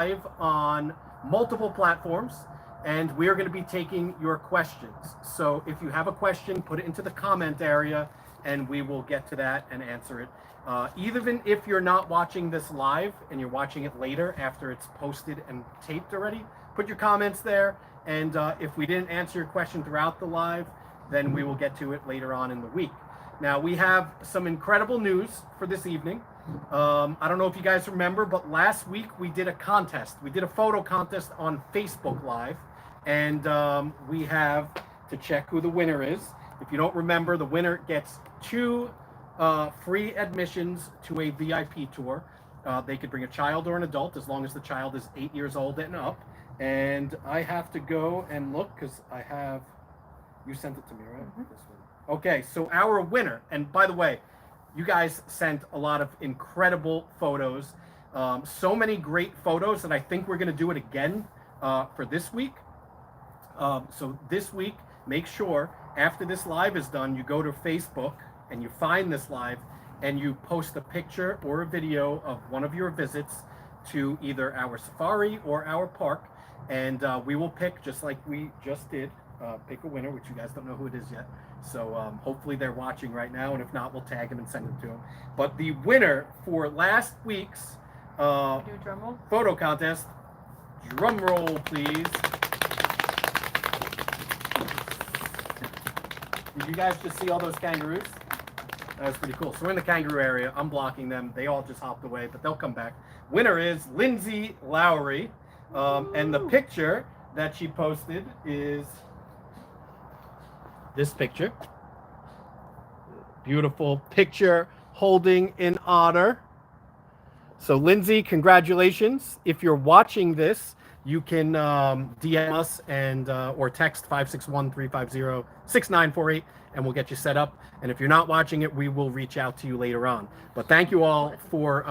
live on multiple platforms, and we are going to be taking your questions. So if you have a question, put it into the comment area, and we will get to that and answer it. Even if you're not watching this live and you're watching it later after it's posted and taped already, put your comments there. And if we didn't answer your question throughout the live, then we will get to it later on in the week. Now, we have some incredible news for this evening. I don't know if you guys remember, but last week we did a contest. We did a photo contest on Facebook Live, and we have to check who the winner is. If you don't remember, the winner gets 2 free admissions to a VIP tour. They could bring a child or an adult as long as the child is 8 years old and up. And I have to go and look because I have, you sent it to me, right? Mm-hmm. This one. Okay, so our winner, and by the way, you guys sent a lot of incredible photos, so many great photos that I think we're going to do it again for this week. So this week, make sure after this live is done, you go to Facebook and you find this live and you post a picture or a video of one of your visits to either our safari or our park, and we will pick, just like we just did, pick a winner, which you guys don't know who it is yet. So hopefully they're watching right now, and if not, we'll tag them and send them to them. But the winner for last week's photo contest, drum roll please. Did you guys just see all those kangaroos? That was pretty cool. So we're in the kangaroo area. I'm blocking them. They all just hopped away, but they'll come back. Winner is Lindsay Lowry. And the picture that she posted is this picture. Beautiful picture holding an otter. So Lindsay, congratulations. If you're watching this, you can DM us and or text 561-350-6948 and we'll get you set up. And if you're not watching it, we will reach out to you later on. But thank you all for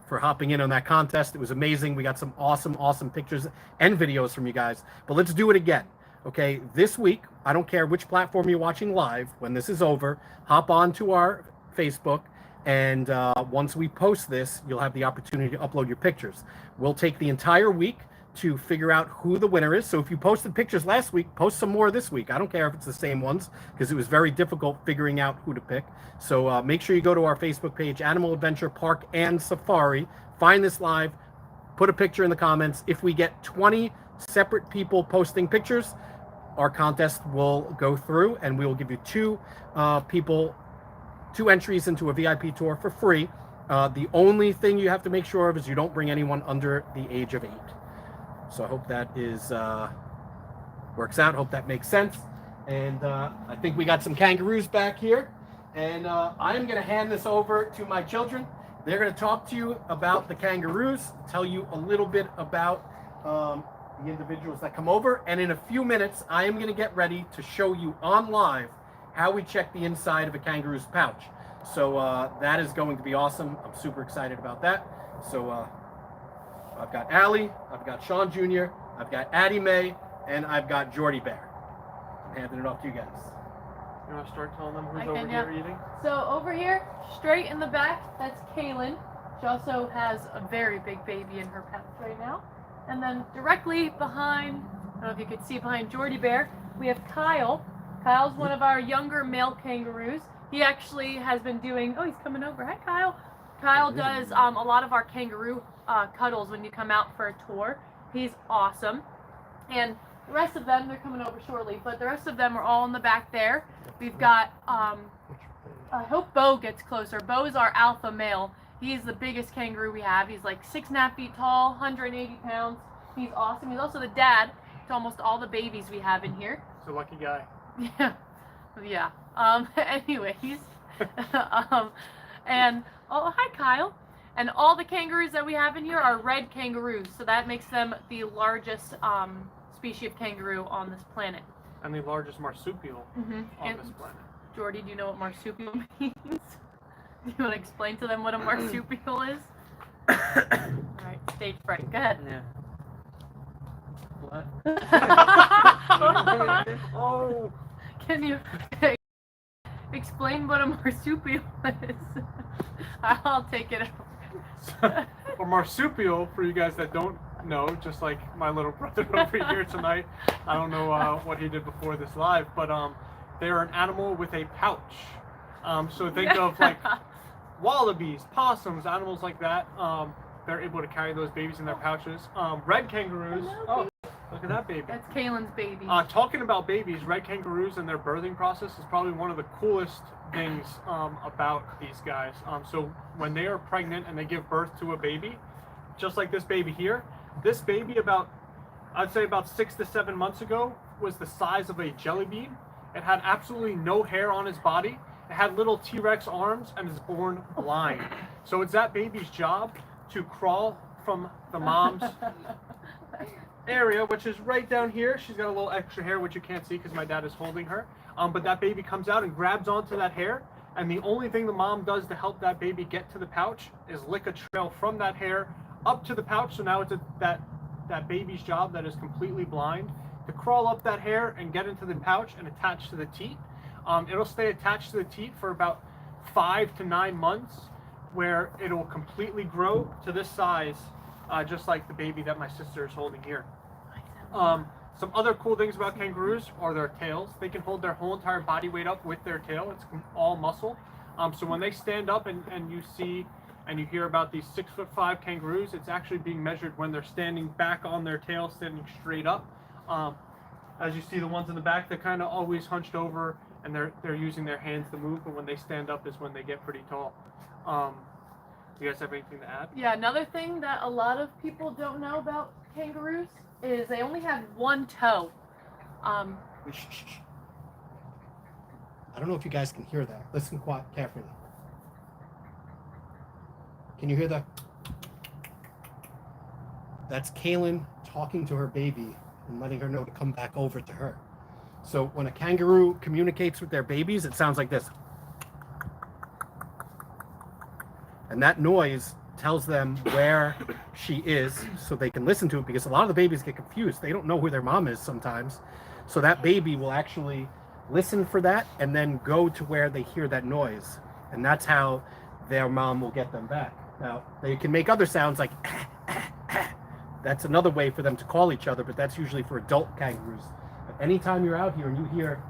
hopping in on that contest. It was amazing. We got some awesome pictures and videos from you guys. But let's do it again. Okay, this week, I don't care which platform you're watching live, when this is over, hop on to our Facebook, and once we post this, you'll have the opportunity to upload your pictures. We'll take the entire week to figure out who the winner is. So if you posted pictures last week, post some more this week. I don't care if it's the same ones, because it was very difficult figuring out who to pick. So make sure you go to our Facebook page, Animal Adventure Park and Safari, find this live, put a picture in the comments. If we get 20 separate people posting pictures, our contest will go through, and we will give you 2 entries into a VIP tour for free. The only thing you have to make sure of is you don't bring anyone under the age of 8. So I hope that is works out. Hope that makes sense. And I think we got some kangaroos back here. And I'm going to hand this over to my children. They're going to talk to you about the kangaroos, tell you a little bit about the individuals that come over. And in a few minutes, I am going to get ready to show you on live how we check the inside of a kangaroo's pouch. So that is going to be awesome. I'm super excited about that. So I've got Allie, I've got Sean Jr., I've got Addie Mae, and I've got Jordy Bear. I'm handing it off to you guys. You want to start telling them who's over here eating? So over here, straight in the back, that's Kaylin. She also has a very big baby in her pouch right now. And then directly behind, I don't know if you could see behind Jordy Bear, we have Kyle. Kyle's one of our younger male kangaroos. He actually has been doing, oh, he's coming over. Hi, Kyle. Kyle does a lot of our kangaroo cuddles when you come out for a tour. He's awesome. And the rest of them, they're coming over shortly, but the rest of them are all in the back there. We've got, I hope Bo gets closer. Bo is our alpha male. He's the biggest kangaroo we have. He's like 6.5 feet tall, 180 pounds. He's awesome. He's also the dad to almost all the babies we have in here. He's a lucky guy. Yeah. Anyways, and oh, hi Kyle. And all the kangaroos that we have in here are red kangaroos, so that makes them the largest species of kangaroo on this planet. And the largest marsupial on this planet. Jordy, do you know what marsupial means? Do you want to explain to them what a marsupial is? Alright, stage fright. Go ahead. Yeah. What? Oh. Can you explain what a marsupial is? I'll take it over. a marsupial, for you guys that don't know, just like my little brother over here tonight. I don't know what he did before this live, but they're an animal with a pouch. So think of like wallabies, possums, animals like that. They're able to carry those babies in their pouches. Red kangaroos. Oh, look at that baby. That's Kaylin's baby. Talking about babies, red kangaroos and their birthing process is probably one of the coolest things about these guys. So when they are pregnant and they give birth to a baby, just like this baby here, this baby I'd say about 6 to 7 months ago was the size of a jelly bean. It had absolutely no hair on his body. It had little T-Rex arms and is born blind. So it's that baby's job to crawl from the mom's area, which is right down here. She's got a little extra hair, which you can't see because my dad is holding her. But that baby comes out and grabs onto that hair. And the only thing the mom does to help that baby get to the pouch is lick a trail from that hair up to the pouch. So now it's that baby's job that is completely blind to crawl up that hair and get into the pouch and attach to the teat. It'll stay attached to the teat for about 5 to 9 months, where it'll completely grow to this size, just like the baby that my sister is holding here. Some other cool things about kangaroos are their tails. They can hold their whole entire body weight up with their tail. It's all muscle. So when they stand up and you see and you hear about these 6'5" kangaroos, it's actually being measured when they're standing back on their tail, standing straight up. As you see, the ones in the back, they're kind of always hunched over and they're using their hands to move, but when they stand up is when they get pretty tall. You guys have anything to add? Yeah, another thing that a lot of people don't know about kangaroos is they only have one toe. Shh, shh, shh. I don't know if you guys can hear that. Listen carefully. Can you hear that? That's Kaylin talking to her baby and letting her know to come back over to her. So when a kangaroo communicates with their babies, it sounds like this. And that noise tells them where she is so they can listen to it, because a lot of the babies get confused. They don't know who their mom is sometimes. So that baby will actually listen for that and then go to where they hear that noise. And that's how their mom will get them back. Now, they can make other sounds like that's another way for them to call each other, but that's usually for adult kangaroos. But anytime you're out here and you hear,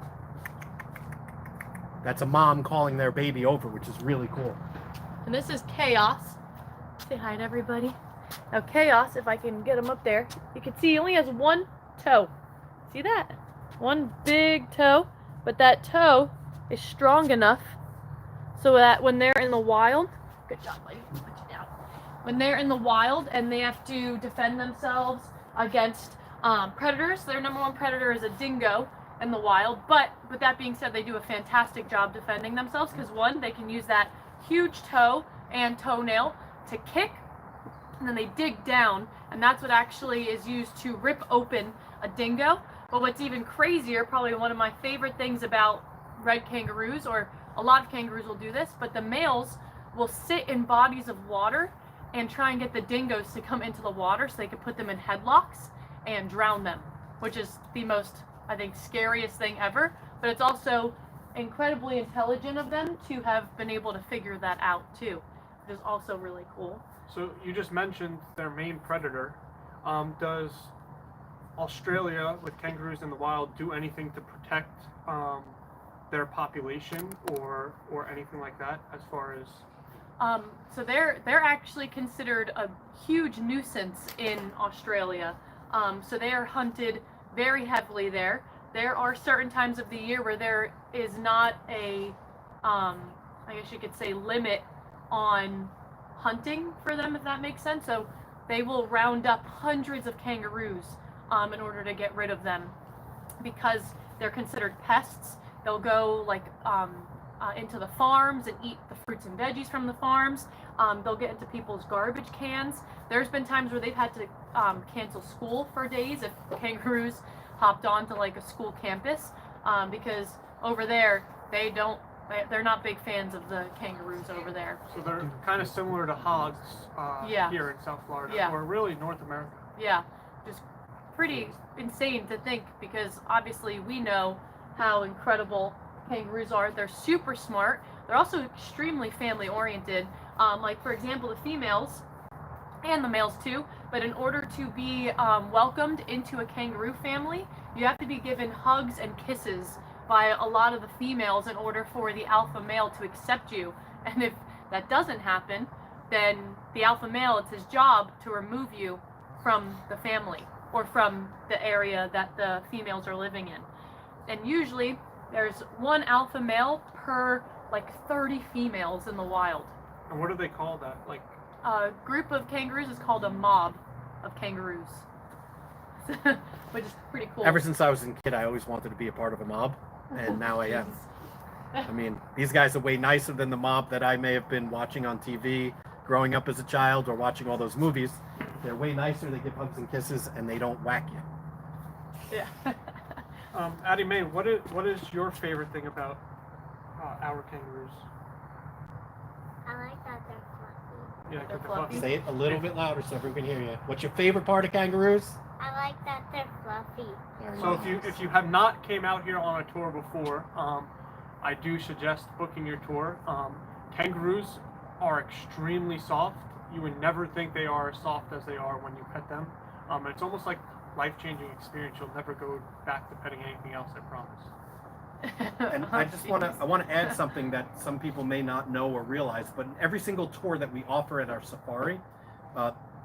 that's a mom calling their baby over, which is really cool. And this is Chaos. Say hi to everybody. Now Chaos, if I can get him up there, you can see he only has one toe. See that? One big toe, but that toe is strong enough so that when they're in the wild, good job, buddy. Put you down. When they're in the wild and they have to defend themselves against predators, their number one predator is a dingo in the wild. But with that being said, they do a fantastic job defending themselves because one, they can use that huge toe and toenail to kick, and then they dig down, and that's what actually is used to rip open a dingo. But what's even crazier, probably one of my favorite things about red kangaroos, or a lot of kangaroos will do this, but the males will sit in bodies of water and try and get the dingoes to come into the water so they can put them in headlocks and drown them, which is the most, I think, scariest thing ever. But it's also incredibly intelligent of them to have been able to figure that out too, which is also really cool. So you just mentioned their main predator. Does Australia, with kangaroos in the wild, do anything to protect their population or anything like that, as far as? So they're actually considered a huge nuisance in Australia. So they are hunted very heavily there. There are certain times of the year where there is not a, I guess you could say, limit on hunting for them, if that makes sense. So they will round up hundreds of kangaroos in order to get rid of them because they're considered pests. They'll go like into the farms and eat the fruits and veggies from the farms. They'll get into people's garbage cans. There's been times where they've had to cancel school for days if kangaroos hopped onto like a school campus because over there they're not big fans of the kangaroos over there. So they're kind of similar to hogs here in South Florida, or really North America. Yeah, just pretty insane to think because obviously we know how incredible kangaroos are. They're super smart. They're also extremely family oriented. Like for example, the females and the males too. But in order to be welcomed into a kangaroo family, you have to be given hugs and kisses by a lot of the females in order for the alpha male to accept you. And if that doesn't happen, then the alpha male, it's his job to remove you from the family or from the area that the females are living in. And usually there's one alpha male per like 30 females in the wild. And what do they call that? Like, A group of kangaroos is called a mob of kangaroos, which is pretty cool. Ever since I was a kid, I always wanted to be a part of a mob, and now I am. I mean, these guys are way nicer than the mob that I may have been watching on TV growing up as a child or watching all those movies. They're way nicer, they give hugs and kisses, and they don't whack you. Yeah. Addie Mae, what is your favorite thing about our kangaroos? I like that they're fluffy. Yeah, They're the fluffy. Say it a little bit louder so everyone can hear you. What's your favorite part of kangaroos? I like that they're fluffy. So if you have not came out here on a tour before, I do suggest booking your tour. Kangaroos are extremely soft. You would never think they are as soft as they are when you pet them. It's almost like life-changing experience. You'll never go back to petting anything else, I promise. And I just want to add something that some people may not know or realize, but in every single tour that we offer at our safari,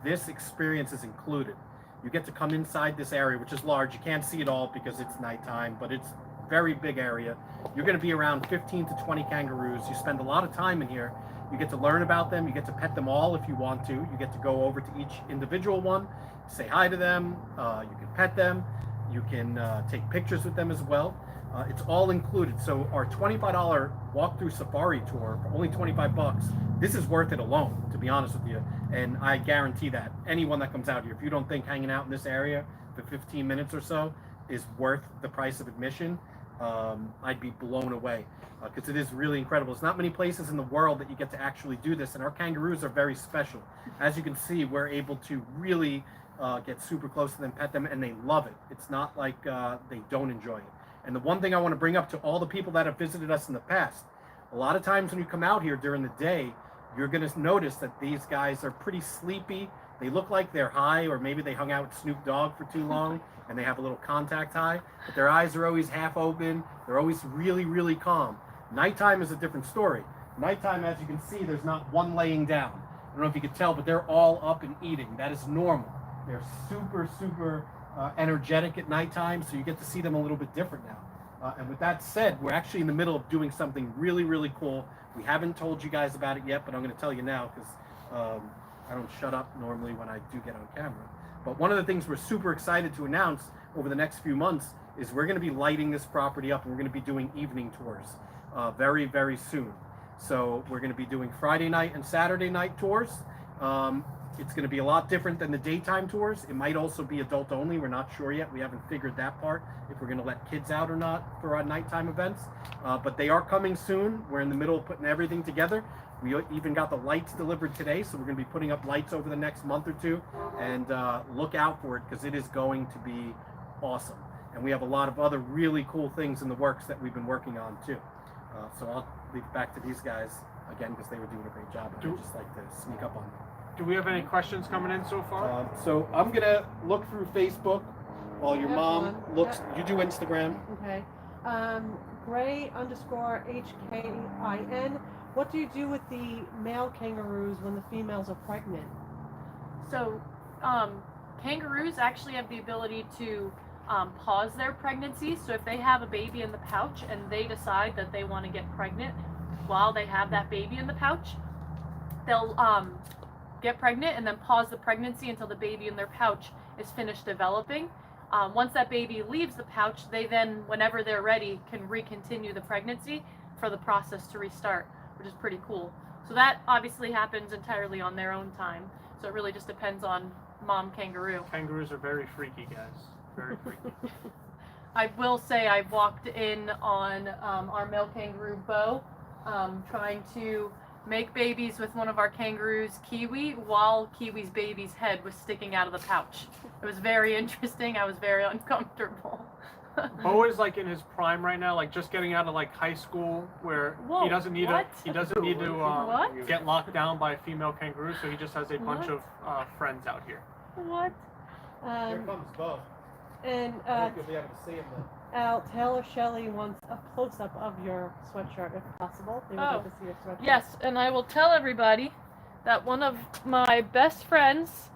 this experience is included. You get to come inside this area, which is large. You can't see it all because it's nighttime, but it's a very big area. You're going to be around 15 to 20 kangaroos. You spend a lot of time in here. You get to learn about them. You get to pet them all if you want to. You get to go over to each individual one, say hi to them. You can pet them. You can take pictures with them as well. It's all included. So our $25 walkthrough safari tour for only 25 bucks, this is worth it alone, to be honest with you. And I guarantee that anyone that comes out here, if you don't think hanging out in this area for 15 minutes or so is worth the price of admission, I'd be blown away, because it is really incredible. There's not many places in the world that you get to actually do this, and our kangaroos are very special. As you can see, we're able to really get super close to them, pet them, and they love it. It's not like they don't enjoy it. And the one thing I want to bring up to all the people that have visited us in the past, a lot of times when you come out here during the day, you're going to notice that these guys are pretty sleepy. They look like they're high, or maybe they hung out with Snoop Dogg for too long and they have a little contact high, but their eyes are always half open. They're always really, really calm. Nighttime is a different story. Nighttime, as you can see, there's not one laying down. I don't know if you could tell, but they're all up and eating. That is normal. They're super, super energetic at nighttime, so you get to see them a little bit different now. And with that said, we're actually in the middle of doing something really, really cool. We haven't told you guys about it yet, but I'm going to tell you now because I don't shut up normally when I do get on camera. But one of the things we're super excited to announce over the next few months is we're going to be lighting this property up, and we're going to be doing evening tours very, very soon. So we're going to be doing Friday night and Saturday night tours. It's going to be a lot different than the daytime tours. It might also be adult only. We're not sure yet. We haven't figured that part, if we're going to let kids out or not for our nighttime events. But they are coming soon. We're in the middle of putting everything together. We even got the lights delivered today, so we're going to be putting up lights over the next month or two. And look out for it, because it is going to be awesome. And we have a lot of other really cool things in the works that we've been working on too. So I'll leave it back to these guys again, because they were doing a great job, and I'd just like to sneak up on them. Do we have any questions coming in so far? So I'm gonna look through Facebook while your mom looks. You do Instagram. Okay. Gray_HKIN. What do you do with the male kangaroos when the females are pregnant? So, kangaroos actually have the ability to pause their pregnancy. So if they have a baby in the pouch and they decide that they want to get pregnant while they have that baby in the pouch, they'll get pregnant and then pause the pregnancy until the baby in their pouch is finished developing. Once that baby leaves the pouch, they then, whenever they're ready, can recontinue the pregnancy for the process to restart, which is pretty cool. So that obviously happens entirely on their own time. So it really just depends on mom kangaroo. Kangaroos are very freaky, guys. Very freaky. I will say I walked in on our male kangaroo Bo, trying to make babies with one of our kangaroos, Kiwi, while Kiwi's baby's head was sticking out of the pouch. It was very interesting. I was very uncomfortable. Bo is like in his prime right now, like just getting out of like high school, where Whoa, he doesn't need what? to What? get locked down by a female kangaroo, so he just has a bunch What? of friends out here. What? Here comes Bo. And I think you'll be able to see him then. Al, Taylor Shelley wants a close-up of your sweatshirt, if possible. They would like Oh. to see your sweatshirt. Yes, and I will tell everybody that one of my best friends,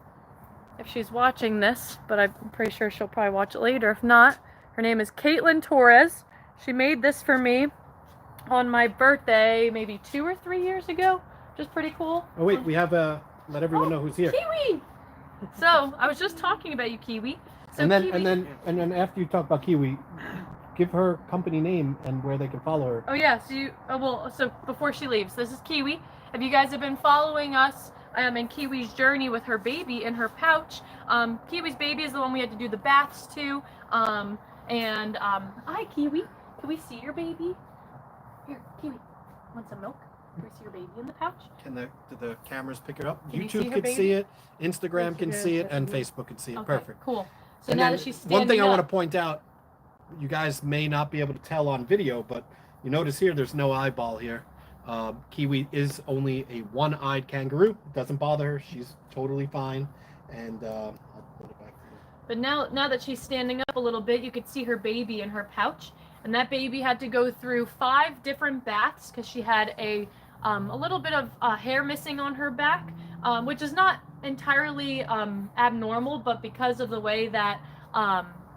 if she's watching this, but I'm pretty sure she'll probably watch it later. If not, her name is Caitlin Torres. She made this for me on my birthday maybe 2 or 3 years ago, which is pretty cool. Oh wait, we have let everyone know who's here. Kiwi! So, I was just talking about you, Kiwi. So and then Kiwi, and then after you talk about Kiwi, give her company name and where they can follow her. Oh yeah, so before she leaves, this is Kiwi. If you guys have been following us, in Kiwi's journey with her baby in her pouch, Kiwi's baby is the one we had to do the baths to. Hi Kiwi, can we see your baby? Here, Kiwi, want some milk? Can we see your baby in the pouch? Do the cameras pick it up? Can you see YouTube her can baby? see it, Instagram can see it, and Mhm. Facebook can see it. Okay, Perfect. cool. So And now then that she's standing one thing I want to up, point out, you guys may not be able to tell on video, but you notice here there's no eyeball here. Kiwi is only a one-eyed kangaroo. It doesn't bother her. She's totally fine. And I'll put it back to you. But now that she's standing up a little bit, you could see her baby in her pouch. And that baby had to go through 5 different baths because she had a little bit of hair missing on her back, which is not entirely abnormal, but because of the way that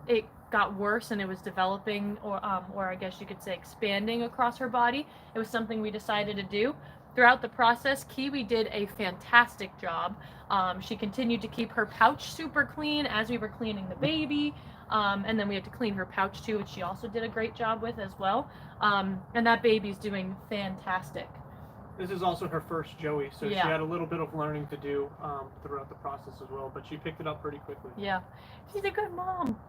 it got worse and it was developing, or I guess you could say expanding across her body, it was something we decided to do. Throughout the process, Kiwi did a fantastic job. She continued to keep her pouch super clean as we were cleaning the baby. And then we had to clean her pouch too, which she also did a great job with as well. And that baby's doing fantastic. This is also her first Joey, so Yeah. she had a little bit of learning to do throughout the process as well, but she picked it up pretty quickly. Yeah, she's a good mom.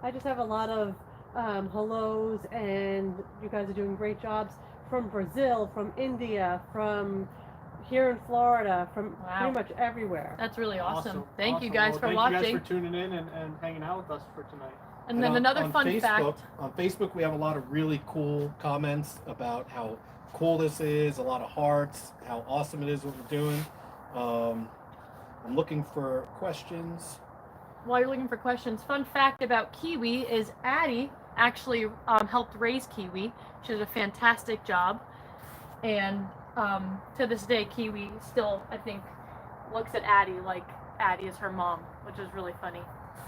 I just have a lot of hellos, and you guys are doing great jobs from Brazil, from India, from here in Florida, from Wow. pretty much everywhere. That's really awesome. Thank you Awesome. guys Well, for thank watching. you guys for tuning in and hanging out with us for tonight. And then on- another on fun Facebook, fact. On Facebook, we have a lot of really cool comments about how cool this is, a lot of hearts, how awesome it is what we're doing. I'm looking for questions. While you're looking for questions, fun fact about Kiwi is Addie actually helped raise Kiwi. She did a fantastic job. And to this day, Kiwi still, I think, looks at Addie like Addie is her mom, which is really funny.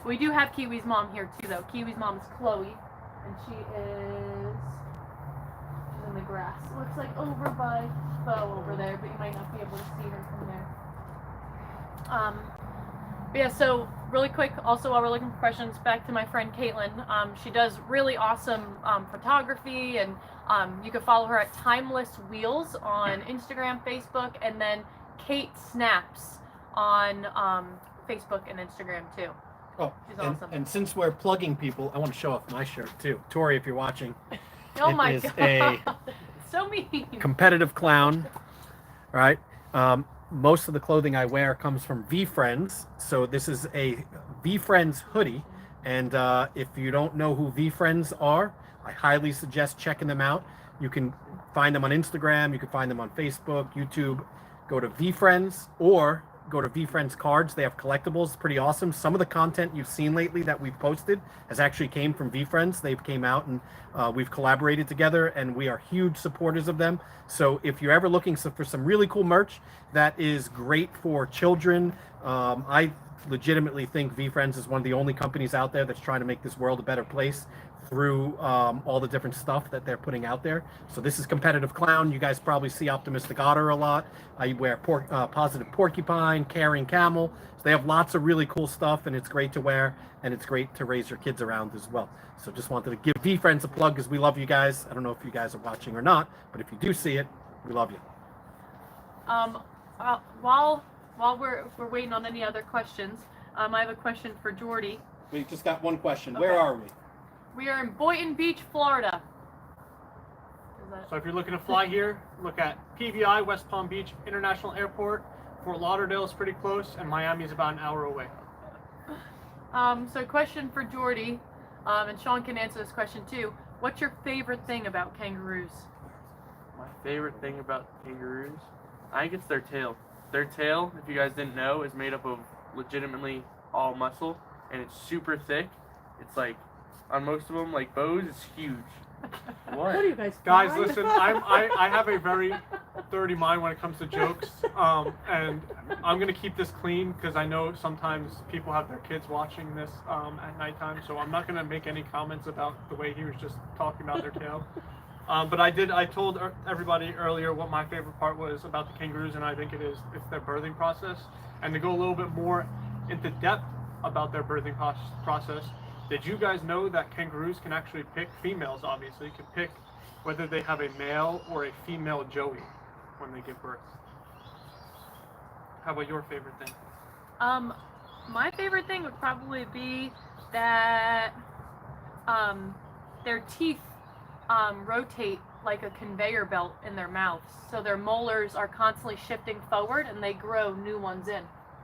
We do have Kiwi's mom here too, though. Kiwi's mom is Chloe, and she's in the grass. Looks like over by Bo over there, but you might not be able to see her from there. But yeah, so really quick, also while we're looking for questions, back to my friend Caitlin. She does really awesome photography, and you can follow her at Timeless Wheels on Instagram, Facebook, and then Kate Snaps on Facebook and Instagram too. Oh, She's and, awesome. and since we're plugging people, I want to show off my shirt too. Tori, if you're watching, Oh it my is god, a so mean. competitive clown. All right. Most of the clothing I wear comes from VFriends. So this is a VFriends hoodie. And if you don't know who VFriends are, I highly suggest checking them out. You can find them on Instagram. You can find them on Facebook, YouTube. Go to VFriends or go to VFriends Cards. They have collectibles, pretty awesome. Some of the content you've seen lately that we've posted has actually came from VFriends. They've came out and we've collaborated together, and we are huge supporters of them. So if you're ever looking for some really cool merch that is great for children, I legitimately think VFriends is one of the only companies out there that's trying to make this world a better place through all the different stuff that they're putting out there. So this is Competitive Clown. You guys probably see Optimistic Otter a lot. I wear Positive Porcupine, Caring Camel. So they have lots of really cool stuff, and it's great to wear, and it's great to raise your kids around as well. So just wanted to give VFriends a plug because we love you guys. I don't know if you guys are watching or not, but if you do see it, we love you. While we're waiting on any other questions, I have a question for Jordy. We just got one question. Okay. Where are we? We are in Boynton Beach, Florida. So if you're looking to fly here, look at PBI, West Palm Beach International Airport. Fort Lauderdale is pretty close, and Miami is about an hour away. So question for Jordy. And Sean can answer this question too. What's your favorite thing about kangaroos? My favorite thing about kangaroos, I think it's their tail. Their tail, if you guys didn't know, is made up of legitimately all muscle, and it's super thick. It's like, on most of them, like Bo's, it's huge. What are you guys? Guys, flying? listen, I have a very dirty mind when it comes to jokes, and I'm gonna keep this clean because I know sometimes people have their kids watching this at nighttime, so I'm not gonna make any comments about the way he was just talking about their tail. But I told everybody earlier what my favorite part was about the kangaroos, and I think it's their birthing process. And to go a little bit more into depth about their birthing process, did you guys know that kangaroos can actually pick, females obviously, can pick whether they have a male or a female joey when they give birth? How about your favorite thing? My favorite thing would probably be that their teeth rotate like a conveyor belt in their mouths. So their molars are constantly shifting forward and they grow new ones in.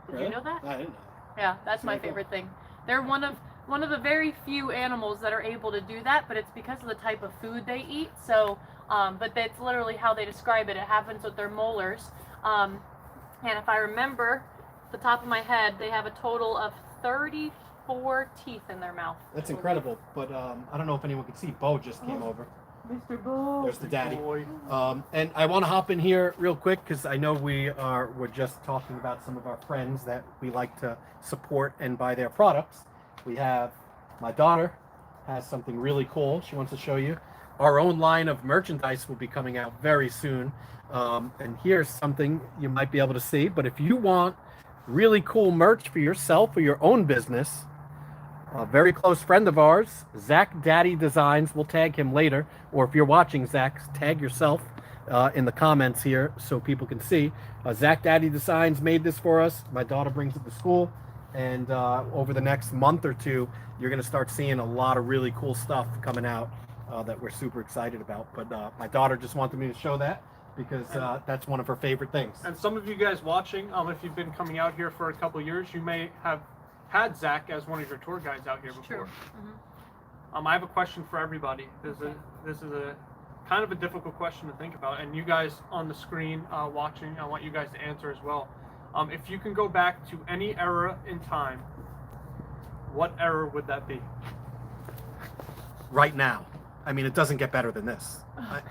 Did you know that? I didn't know. Yeah, that's my Very cool. favorite thing. They're one of the very few animals that are able to do that, but it's because of the type of food they eat. So, but that's literally how they describe it. It happens with their molars. And if I remember, the top of my head, they have a total of 34 teeth in their mouth. That's incredible, but I don't know if anyone can see. Bo just came over. Mr. Boo. There's the daddy. Boy. And I want to hop in here real quick because I know we're just talking about some of our friends that we like to support and buy their products. We have my daughter has something really cool she wants to show you. Our own line of merchandise will be coming out very soon. And here's something you might be able to see. But if you want really cool merch for yourself or your own business, a very close friend of ours, Zach Daddy Designs, we'll tag him later. Or if you're watching, Zach, tag yourself in the comments here so people can see. Zach Daddy Designs made this for us. My daughter brings it to school. And over the next month or two, you're going to start seeing a lot of really cool stuff coming out that we're super excited about. But my daughter just wanted me to show that because that's one of her favorite things. And some of you guys watching, if you've been coming out here for a couple years, you may have had Zach as one of your tour guides out here before. True. I have a question for everybody. This is a kind of a difficult question to think about, and you guys on the screen watching, I want you guys to answer as well. If you can go back to any era in time, what era would that be? Right now. I mean, it doesn't get better than this.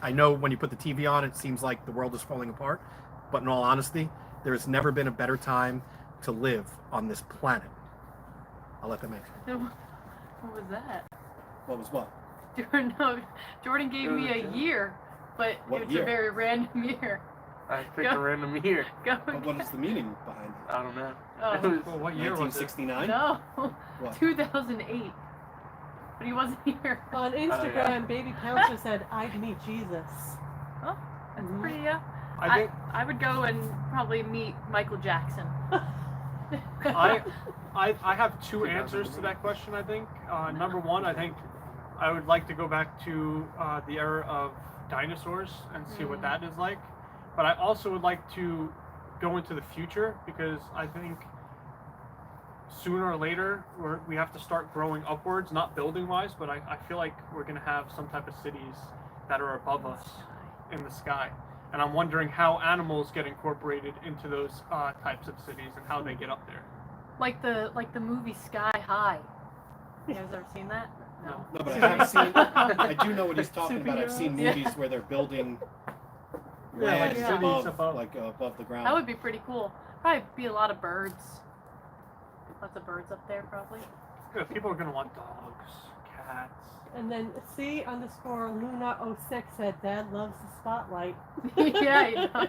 I know when you put the TV on, it seems like the world is falling apart. But in all honesty, there has never been a better time to live on this planet. I'll let them answer. What was that? What was what? Jordan gave me a year, but What it's year? a very random year. I picked Go. a random year. Go But what is the meaning behind it? I don't know. Oh. It was- Well, what year was it? 1969? No, What? 2008. But he wasn't here. On Instagram, yeah. Baby Pouncer said, "I'd meet Jesus." Oh, that's Mhm. pretty. I think I would go and probably meet Michael Jackson. I have two answers to that question. I think number one, I think I would like to go back to the era of dinosaurs and see what that is like. But I also would like to go into the future because I think sooner or later we have to start growing upwards, not building wise, but I feel like we're going to have some type of cities that are above us in the sky. And I'm wondering how animals get incorporated into those types of cities and how they get up there. Like the movie Sky High. You guys ever seen that? No. No, but I have seen. I do know what he's talking about. I've seen Superheroes. movies where they're building Yeah, land like cities above, above. like above the ground. That would be pretty cool. Probably be a lot of birds. Lots of birds up there, probably. Yeah, people are gonna want dogs, cats. And then C_Luna06 said, "Dad loves the spotlight." Yeah, he does.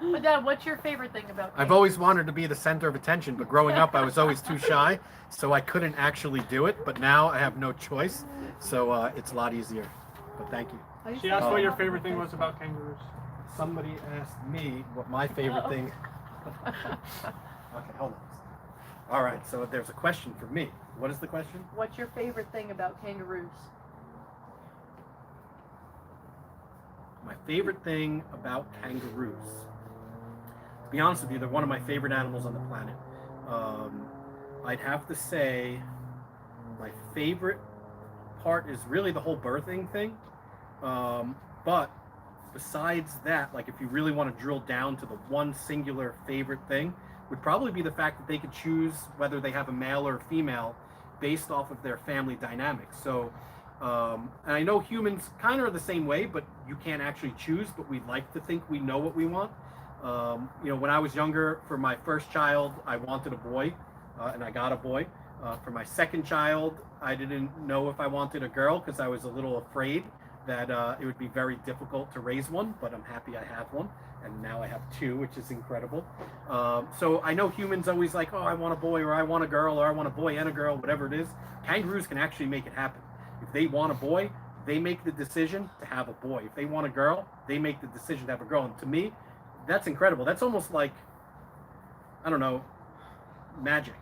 But Dad, what's your favorite thing about? I've always wanted to be the center of attention, but growing up, I was always too shy, so I couldn't actually do it. But now I have no choice, so it's a lot easier. But thank you. I used She to asked have what your a favorite thing Facebook. was about kangaroos. Somebody asked me what my favorite Uh-oh. thing. Okay, hold on. All right, so there's a question for me. What is the question? What's your favorite thing about kangaroos? My favorite thing about kangaroos. To be honest with you, they're one of my favorite animals on the planet. I'd have to say my favorite part is really the whole birthing thing. But besides that, like if you really want to drill down to the one singular favorite thing, would probably be the fact that they could choose whether they have a male or a female based off of their family dynamics. So, and I know humans kind of are the same way, but you can't actually choose, but we like to think we know what we want. You know, when I was younger, for my first child, I wanted a boy, and I got a boy. For my second child, I didn't know if I wanted a girl because I was a little afraid that it would be very difficult to raise one, but I'm happy I have one. And now I have two, which is incredible. So I know humans always like, oh, I want a boy, or I want a girl, or I want a boy and a girl, whatever it is. Kangaroos can actually make it happen. If they want a boy, they make the decision to have a boy. If they want a girl, they make the decision to have a girl. And to me, that's incredible. That's almost like, I don't know, magic,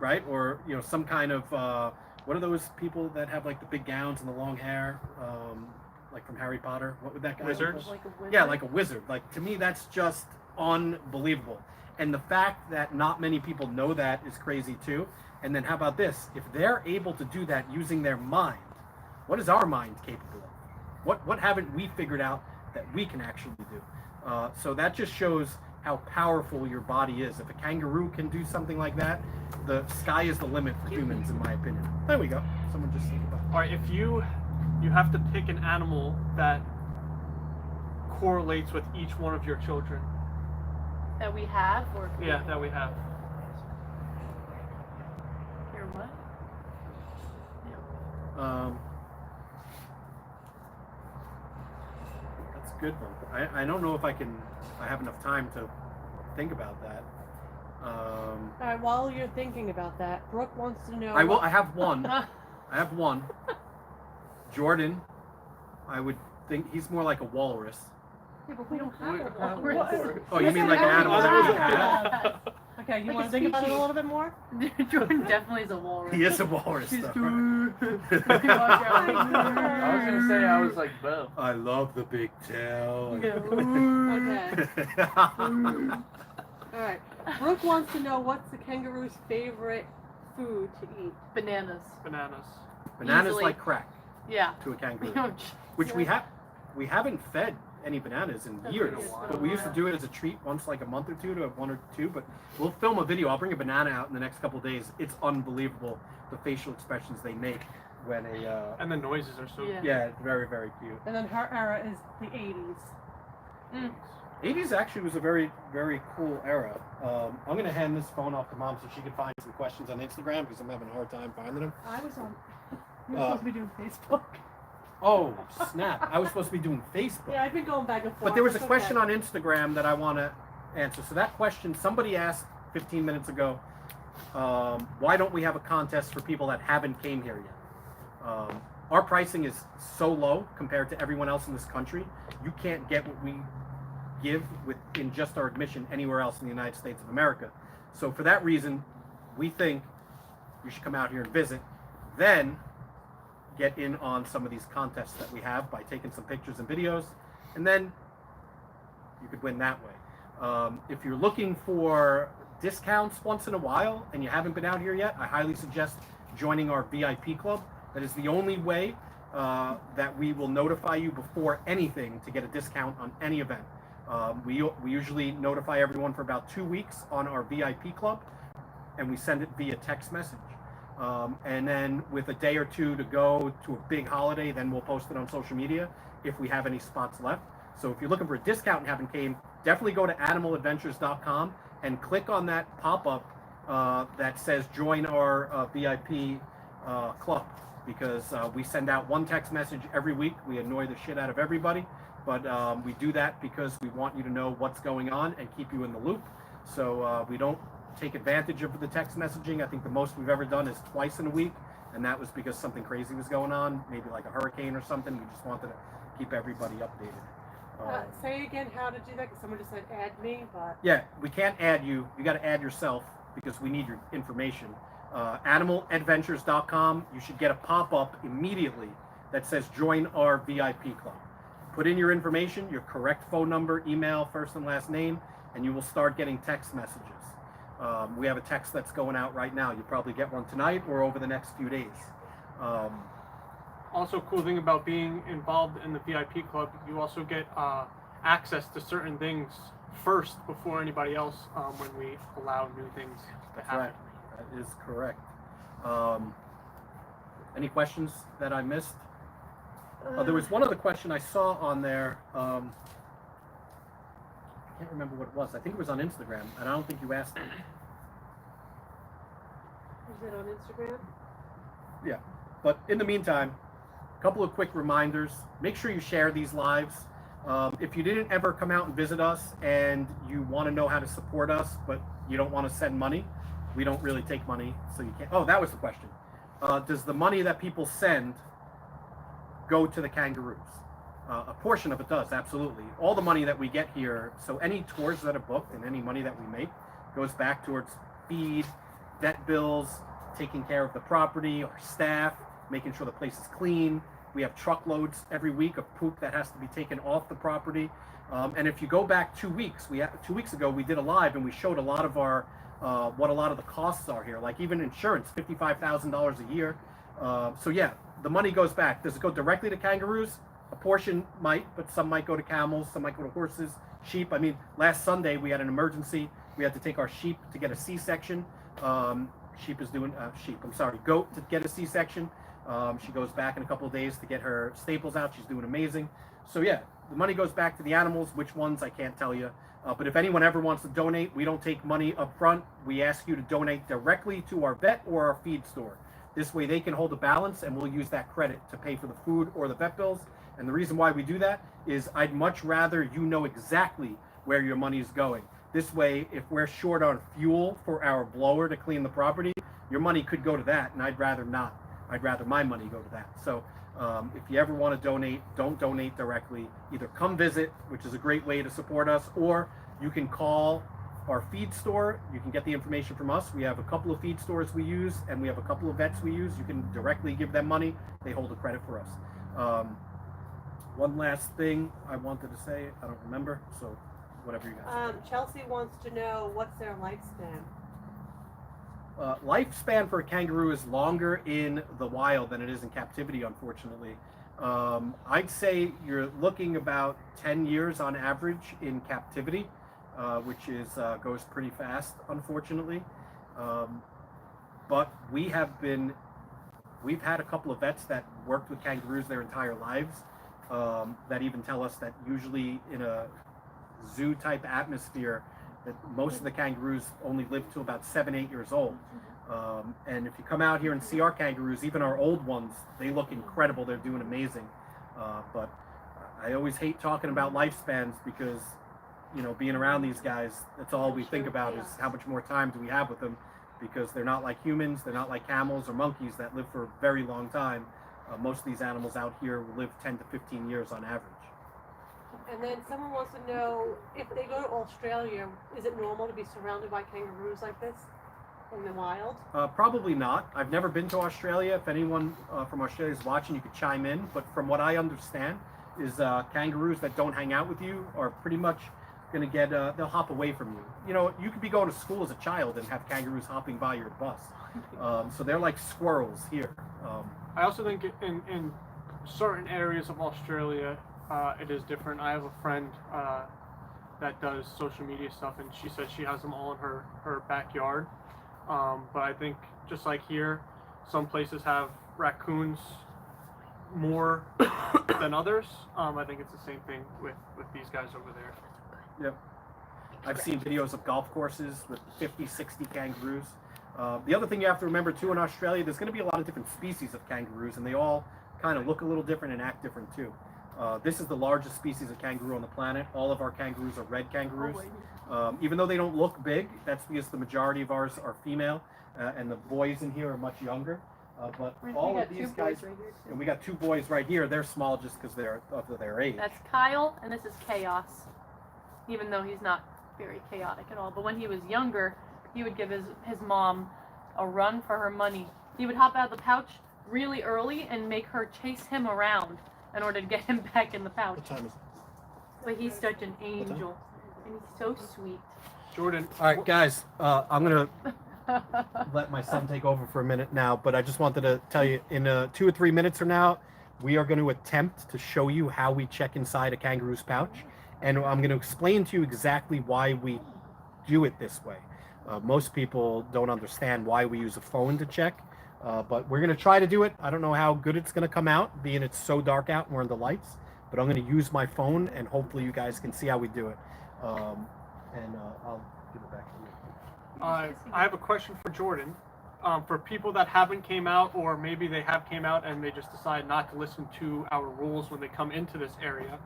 right? Or, you know, some kind of, what are those people that have like the big gowns and the long hair? Like from Harry Potter, what would that guy be Wizards? called? Like a wizard? Yeah, like a wizard. Like to me, that's just unbelievable. And the fact that not many people know that is crazy too. And then how about this? If they're able to do that using their mind, what is our mind capable of? What haven't we figured out that we can actually do? So that just shows how powerful your body is. If a kangaroo can do something like that, the sky is the limit for humans, in my opinion. There we go. Someone just think about it. All right, if you have to pick an animal that correlates with each one of your children. That we have, or Yeah, that we have. Your what? That's a good one. I don't know if I have enough time to think about that. All right, while you're thinking about that, Brooke wants to know. I have one. I have one. Jordan, I would think he's more like a walrus. Yeah, but we don't have Wait, a walrus. Oh, you mean like an animal that we have? Okay, you Like want a to think about it a species. little bit more? Jordan definitely is a walrus. He is a walrus, She's though. too. I was gonna say I was like Bo. I love the big tail. Okay. All right. Brooke wants to know what's the kangaroo's favorite food to eat. Bananas. Bananas. Bananas Easily. like crack Yeah. to a kangaroo, Yeah. which we haven't fed any bananas in That's years, really but we used to do it as a treat once like a month or two to have one or two. But we'll film a video. I'll bring a banana out in the next couple of days. It's unbelievable the facial expressions they make when a And the noises are so Yeah. yeah, it's very, very cute. And then her era is the 80s. 80s actually was a very, very cool era. I'm gonna hand this phone off to Mom so she can find some questions on Instagram because I'm having a hard time finding them. I was on. You were Uh, supposed to be doing Facebook. Oh snap! I was supposed to be doing Facebook. Yeah, I've been going back and forth. But there was a It's question okay. on Instagram that I want to answer. So that question, somebody asked 15 minutes ago, why don't we have a contest for people that haven't came here yet? Our pricing is so low compared to everyone else in this country. You can't get what we give in just our admission anywhere else in the United States of America. So for that reason, we think you should come out here and visit. Then get in on some of these contests that we have by taking some pictures and videos, and then you could win that way. If you're looking for discounts once in a while and you haven't been out here yet, I highly suggest joining our VIP club. That is the only way that we will notify you before anything to get a discount on any event. We usually notify everyone for about 2 weeks on our VIP club, and we send it via text message. And then with a day or two to go to a big holiday, then we'll post it on social media if we have any spots left. So if you're looking for a discount and haven't came, definitely go to animaladventures.com and click on that pop-up that says join our VIP club, because we send out one text message every week. We annoy the shit out of everybody, but we do that because we want you to know what's going on and keep you in the loop. So we don't take advantage of the text messaging. I think the most we've ever done is twice in a week, and that was because something crazy was going on, maybe like a hurricane or something. We just wanted to keep everybody updated. Say again how to do that, because someone just said add me, but. Yeah, we can't add you. You got to add yourself because we need your information. Animaladventures.com. You should get a pop-up immediately that says join our VIP club. Put in your information, your correct phone number, email, first and last name, and you will start getting text messages. We have a text that's going out right now. You'll probably get one tonight or over the next few days. also cool thing about being involved in the VIP club, you also get access to certain things first before anybody else when we allow new things to That's happen. right. That is correct. Any questions that I missed? There was one other question I saw on there. I can't remember what it was. I think it was on Instagram, and I don't think you asked it. Is it on Instagram? Yeah. But in the meantime, a couple of quick reminders. Make sure you share these lives. If you didn't ever come out and visit us and you want to know how to support us, but you don't want to send money, we don't really take money, so you can't. Oh, that was the question. Does the money that people send go to the kangaroos? A portion of it does, absolutely. All the money that we get here, so any tours that are booked and any money that we make goes back towards feed, debt bills, taking care of the property, our staff, making sure the place is clean. We have truckloads every week of poop that has to be taken off the property. And if you go back 2 weeks, 2 weeks ago we did a live and we showed a lot of our what a lot of the costs are here, like even insurance, $55,000 a year. So yeah, the money goes back. Does it go directly to kangaroos? A portion might, but some might go to camels, some might go to horses, sheep. I mean, last Sunday we had an emergency. We had to take our sheep to get a C-section. Goat to get a C-section. She goes back in a couple of days to get her staples out. She's doing amazing. So yeah, the money goes back to the animals. Which ones, I can't tell you. But if anyone ever wants to donate, we don't take money up front. We ask you to donate directly to our vet or our feed store. This way they can hold a balance and we'll use that credit to pay for the food or the vet bills. And the reason why we do that is I'd much rather you know exactly where your money is going. This way, if we're short on fuel for our blower to clean the property, your money could go to that, and I'd rather not. I'd rather my money go to that. So if you ever want to donate, don't donate directly. Either come visit, which is a great way to support us, or you can call our feed store. You can get the information from us. We have a couple of feed stores we use, and we have a couple of vets we use. You can directly give them money. They hold the credit for us. One last thing I wanted to say, I don't remember, so whatever you guys Chelsea wants to know what's their lifespan. Lifespan for a kangaroo is longer in the wild than it is in captivity, unfortunately. I'd say you're looking about 10 years on average in captivity, which is goes pretty fast, unfortunately. But we've had a couple of vets that worked with kangaroos their entire lives that even tell us that usually in a zoo type atmosphere that most of the kangaroos only live to about 7-8 years old. And if you come out here and see our kangaroos, even our old ones, they look incredible. They're doing amazing. But I always hate talking about lifespans because, you know, being around these guys, that's all we think about is how much more time do we have with them, because they're not like humans, they're not like camels or monkeys that live for a very long time. Most of these animals out here will live 10 to 15 years on average. And then someone wants to know, if they go to Australia, is it normal to be surrounded by kangaroos like this in the wild? Probably not. I've never been to Australia. If anyone from Australia is watching, you could chime in. But from what I understand is kangaroos that don't hang out with you are pretty much going to get, they'll hop away from you. You know, you could be going to school as a child and have kangaroos hopping by your bus. So they're like squirrels here. I also think in certain areas of Australia, it is different. I have a friend that does social media stuff, and she said she has them all in her backyard. But I think just like here, some places have raccoons more than others. I think it's the same thing with these guys over there. Yep. I've seen videos of golf courses with 50, 60 kangaroos. The other thing you have to remember too in Australia, there's going to be a lot of different species of kangaroos, and they all kind of look a little different and act different too. This is the largest species of kangaroo on the planet. All of our kangaroos are red kangaroos. Even though they don't look big, that's because the majority of ours are female, and the boys in here are much younger. But all of these guys, and we got 2 boys right here, they're small just because they're of their age. That's Kyle, and this is Chaos, even though he's not very chaotic at all. But when he was younger, he would give his mom a run for her money. He would hop out of the pouch really early and make her chase him around in order to get him back in the pouch. What time is it? But he's such an angel, and he's so sweet. Jordan. All right, guys, I'm going to let my son take over for a minute now, but I just wanted to tell you, in 2 or 3 minutes from now, we are going to attempt to show you how we check inside a kangaroo's pouch, and I'm going to explain to you exactly why we do it this way. Most people don't understand why we use a phone to check, but we're going to try to do it. I don't know how good it's going to come out, being it's so dark out and we're in the lights, but I'm going to use my phone, and hopefully you guys can see how we do it. I'll give it back to you. I have a question for Jordan. For people that haven't came out, or maybe they have came out and they just decide not to listen to our rules when they come into this area,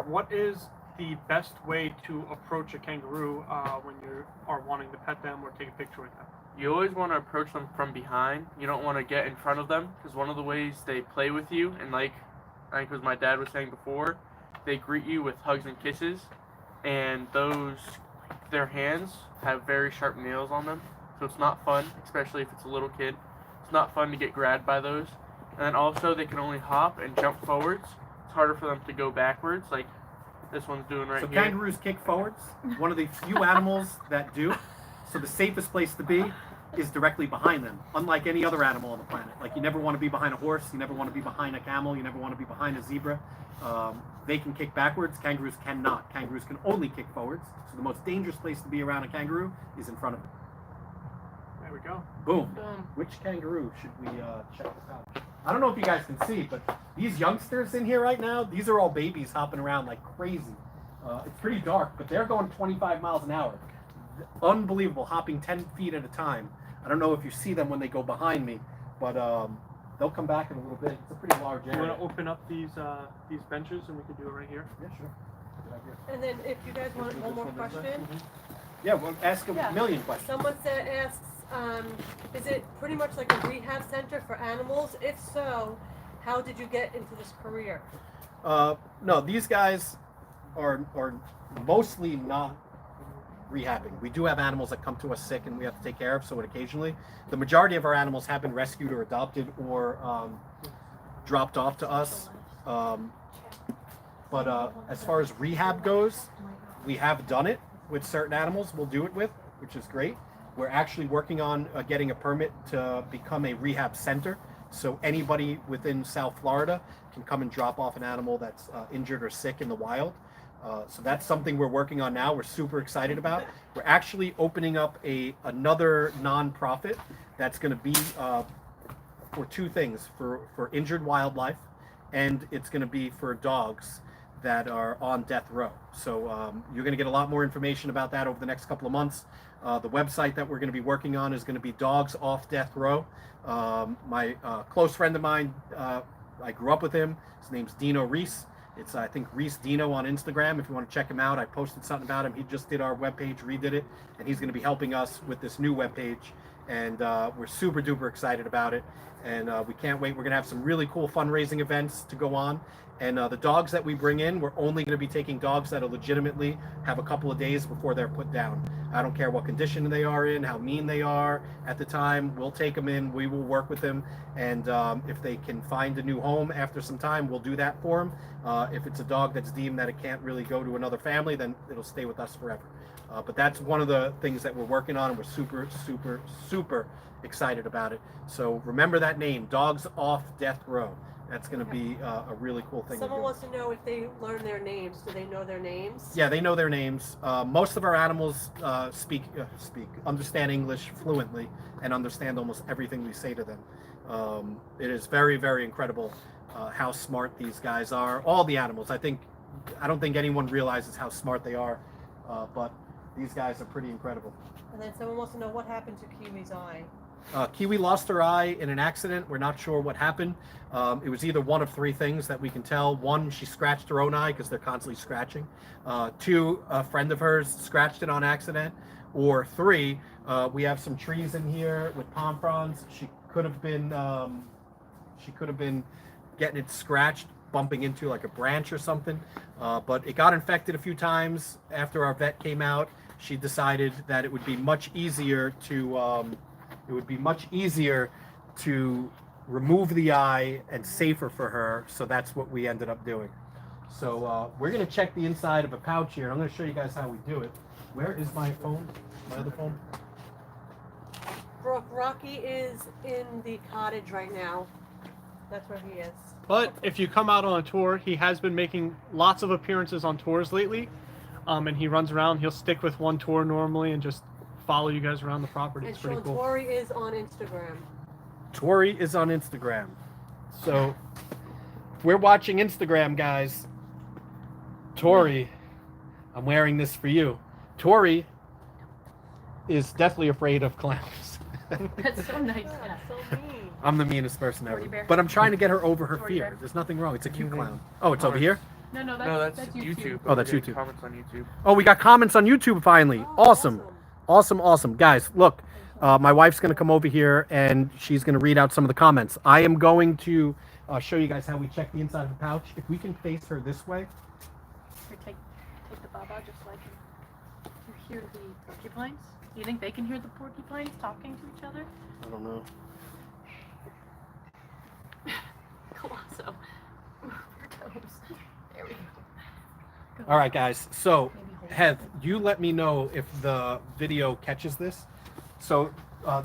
what is the best way to approach a kangaroo when you are wanting to pet them or take a picture with them? You always want to approach them from behind. You don't want to get in front of them, because one of the ways they play with you, and like I think as my dad was saying before, they greet you with hugs and kisses, and their hands have very sharp nails on them, so it's not fun, especially if it's a little kid. It's not fun to get grabbed by those. And then also they can only hop and jump forwards. It's harder for them to go backwards, like this one's doing right So here. kangaroos kick forwards, one of the few animals that do. So the safest place to be is directly behind them, unlike any other animal on the planet. Like, you never want to be behind a horse, you never want to be behind a camel, you never want to be behind a zebra. They can kick backwards, kangaroos cannot. Kangaroos can only kick forwards. So the most dangerous place to be around a kangaroo is in front of them. There we go. Boom. Boom. Which kangaroo should we check this out? I don't know if you guys can see, but these youngsters in here right now, these are all babies hopping around like crazy. It's pretty dark, but they're going 25 miles an hour. Unbelievable, hopping 10 feet at a time. I don't know if you see them when they go behind me, but they'll come back in a little bit. It's a pretty large You area. want to open up these benches and we can do it right here? Yeah, sure. Good idea. And then if you guys want one more question, Yeah, we'll ask a Yeah. million questions. someone asks, is it pretty much like a rehab center for animals? If so, how did you get into this career? No, these guys are mostly not rehabbing. We do have animals that come to us sick and we have to take care of, so occasionally. The majority of our animals have been rescued or adopted or dropped off to us. But as far as rehab goes, we have done it with certain animals. We'll do it with, which is great. We're actually working on getting a permit to become a rehab center. So anybody within South Florida can come and drop off an animal that's injured or sick in the wild. So that's something we're working on now. We're super excited about. We're actually opening up another nonprofit that's going to be for two things: for injured wildlife, and it's going to be for dogs that are on death row. So you're going to get a lot more information about that over the next couple of months. The website that we're going to be working on is going to be Dogs Off Death Row. My close friend of mine, I grew up with him. His name's Dino Reese. It's, I think, Reese Dino on Instagram. If you want to check him out, I posted something about him. He just did our webpage, redid it, and he's going to be helping us with this new webpage. And we're super duper excited about it. And we can't wait. We're going to have some really cool fundraising events to go on. And the dogs that we bring in, we're only going to be taking dogs that are legitimately have a couple of days before they're put down. I don't care what condition they are in, how mean they are at the time. We'll take them in. We will work with them. And if they can find a new home after some time, we'll do that for them. If it's a dog that's deemed that it can't really go to another family, then it'll stay with us forever. But that's one of the things that we're working on, and we're super, super, super excited about it. So remember that name, Dogs Off Death Row. That's going to be a really cool thing. Someone wants to know if they learn their names. Do they know their names? Yeah, they know their names. Most of our animals understand English fluently and understand almost everything we say to them. It is very, very incredible how smart these guys are. All the animals. I don't think anyone realizes how smart they are, but these guys are pretty incredible. And then someone wants to know what happened to Kiwi's eye. Kiwi lost her eye in an accident. We're not sure what happened. It was either one of three things that we can tell. One, she scratched her own eye because they're constantly scratching. Two, a friend of hers scratched it on accident. Or three, we have some trees in here with palm fronds. She could have been getting it scratched, bumping into like a branch or something. But it got infected a few times. After our vet came out, she decided that it would be much easier to remove the eye and safer for her, so that's what we ended up doing. So we're going to check the inside of a pouch here. I'm going to show you guys how we do it. Where is my phone? My other phone? Brooke, Rocky is in the cottage right now. That's where he is. But if you come out on a tour, he has been making lots of appearances on tours lately. And he runs around. He'll stick with one tour normally and just follow you guys around the property. And It's pretty Sean cool. Tori is on Instagram. Tori is on Instagram. So if we're watching Instagram, guys. Tori, I'm wearing this for you. Tori is deathly afraid of clowns. That's so nice. Yeah, so mean. I'm the meanest person ever. Jordy Bear. But I'm trying to get her over her Jordy fear. Bear. There's nothing wrong. It's a cute Mhm. clown. Oh, it's over here? No, No, that's that's YouTube. YouTube. Oh, that's We get YouTube. Comments on YouTube. Oh, we got comments on YouTube finally. Oh, Awesome. Guys, look, my wife's going to come over here and she's going to read out some of the comments. I am going to show you guys how we check the inside of the pouch. If we can face her this way. Here, take the baba just so I can hear the porcupines. Do you think they can hear the porcupines talking to each other? I don't know. Colosso. Move your toes. There we go. Go. All right, guys. So, Maybe hold Heath, it. you let me know if the video catches this. So,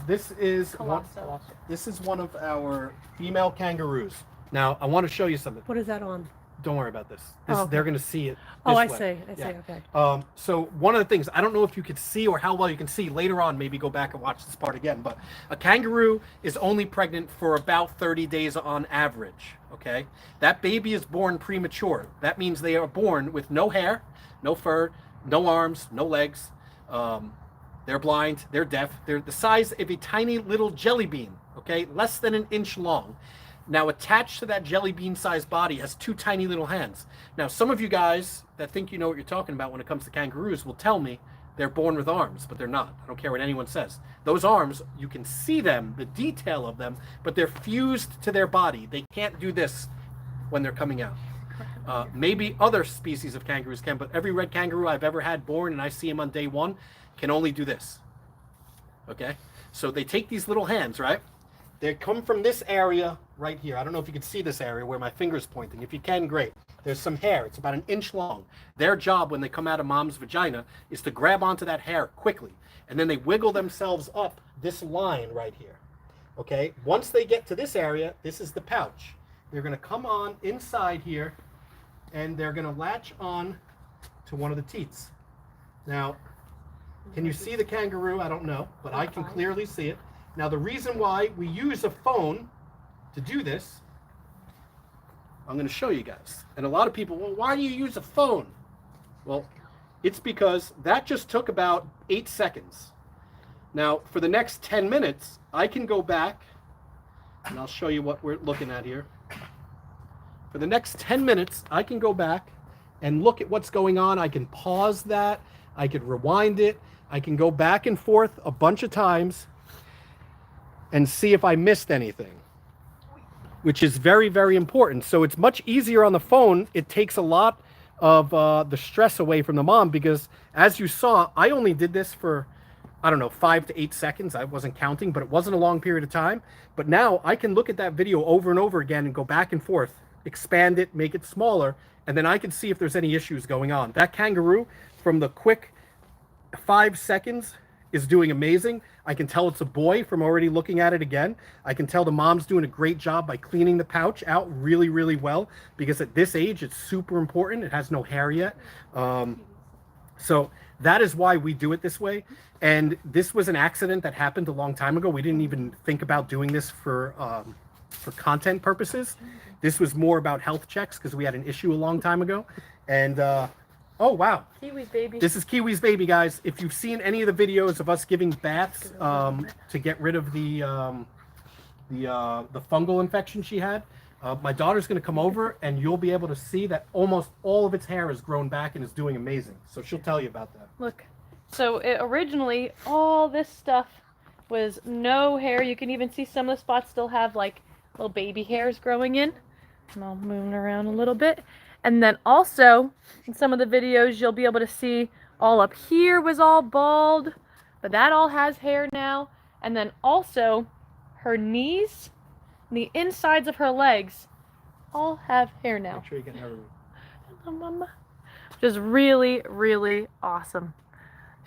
this is Colosso. one of our female kangaroos. Now, I want to show you something. What is that on? Don't worry about this. Oh, okay. They're going to see it. Oh, I this way. see. Yeah. Okay. So one of the things, I don't know if you could see or how well you can see later on, maybe go back and watch this part again, but a kangaroo is only pregnant for about 30 days on average, okay? That baby is born premature. That means they are born with no hair, no fur, no arms, no legs. They're blind, they're deaf. They're the size of a tiny little jelly bean, okay? Less than an inch long. Now, attached to that jelly bean sized body has two tiny little hands. Now, some of you guys that think you know what you're talking about when it comes to kangaroos will tell me they're born with arms, but they're not. I don't care what anyone says. Those arms, you can see them, the detail of them, but they're fused to their body. They can't do this when they're coming out. Maybe other species of kangaroos can, but every red kangaroo I've ever had born, and I see him on day one, can only do this. Okay? So they take these little hands, right? They come from this area right here. I don't know if you can see this area where my finger's pointing. If you can, great. There's some hair. It's about an inch long. Their job when they come out of mom's vagina is to grab onto that hair quickly. And then they wiggle themselves up this line right here. Okay? Once they get to this area, this is the pouch. They're going to come on inside here and they're going to latch on to one of the teats. Now, can you see the kangaroo? I don't know, but I can clearly see it. Now, the reason why we use a phone to do this, I'm going to show you guys. And a lot of people, well, why do you use a phone? Well, it's because that just took about 8 seconds. Now, for the next 10 minutes, I can go back, and I'll show you what we're looking at here. For the next 10 minutes, I can go back and look at what's going on. I can pause that. I could rewind it. I can go back and forth a bunch of times and see if I missed anything, which is very, very important. So it's much easier on the phone. It takes a lot of the stress away from the mom because, as you saw, I only did this for, I don't know, 5 to 8 seconds. I wasn't counting, but it wasn't a long period of time. But now I can look at that video over and over again and go back and forth, expand it, make it smaller, and then I can see if there's any issues going on. That kangaroo, from the quick 5 seconds, is doing amazing. I can tell it's a boy from already looking at it again. I can tell the mom's doing a great job by cleaning the pouch out really, really well, because at this age, it's super important. It has no hair yet. So that is why we do it this way. And this was an accident that happened a long time ago. We didn't even think about doing this for content purposes. This was more about health checks because we had an issue a long time ago. And oh, wow. Kiwis, baby. This is Kiwi's baby, guys. If you've seen any of the videos of us giving baths to get rid of the fungal infection she had, my daughter's going to come over and you'll be able to see that almost all of its hair has grown back and is doing amazing. So she'll tell you about that. Look. So originally, all this stuff was no hair. You can even see some of the spots still have like little baby hairs growing in. And I'll move it around a little bit. And then also, in some of the videos, you'll be able to see all up here was all bald, but that all has hair now. And then also, her knees, and the insides of her legs, all have hair now. Make sure you get her. Hello, Mama. Which is really, really awesome.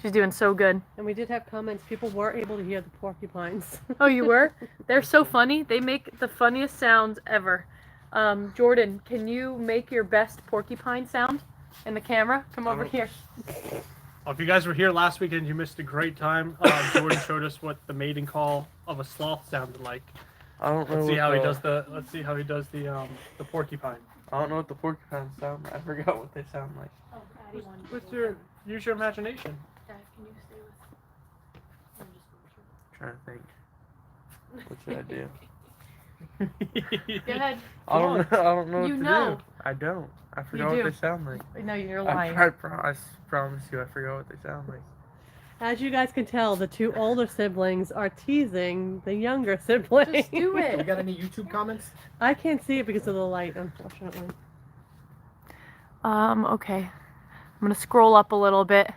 She's doing so good. And we did have comments. People were able to hear the porcupines. Oh, you were? They're so funny. They make the funniest sounds ever. Jordan, can you make your best porcupine sound in the camera? Come over here. If you guys were here last weekend, you missed a great time. Jordan showed us what the mating call of a sloth sounded like. I don't know. Let's see how he does the. Let's see how he does the porcupine. I don't know what the porcupines sound. I forgot what they sound like. Use your imagination. Dad, can you stay with? Trying to think. What should I do? Go ahead. I don't know what You to know. do. I don't. I forgot do. what they sound like. No, you're I lying. promise you, I forgot what they sound like. As you guys can tell, the two older siblings are teasing the younger sibling. Just do We it. got any YouTube comments? I can't see it because of the light, unfortunately. Okay. I'm gonna scroll up a little bit.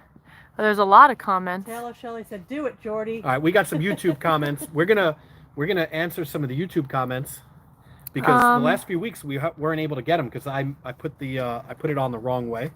There's a lot of comments. Taylor Shelley said, "Do it, Jordy." All right, we got some YouTube comments. We're gonna answer some of the YouTube comments because the last few weeks we weren't able to get them because I put it on the wrong way.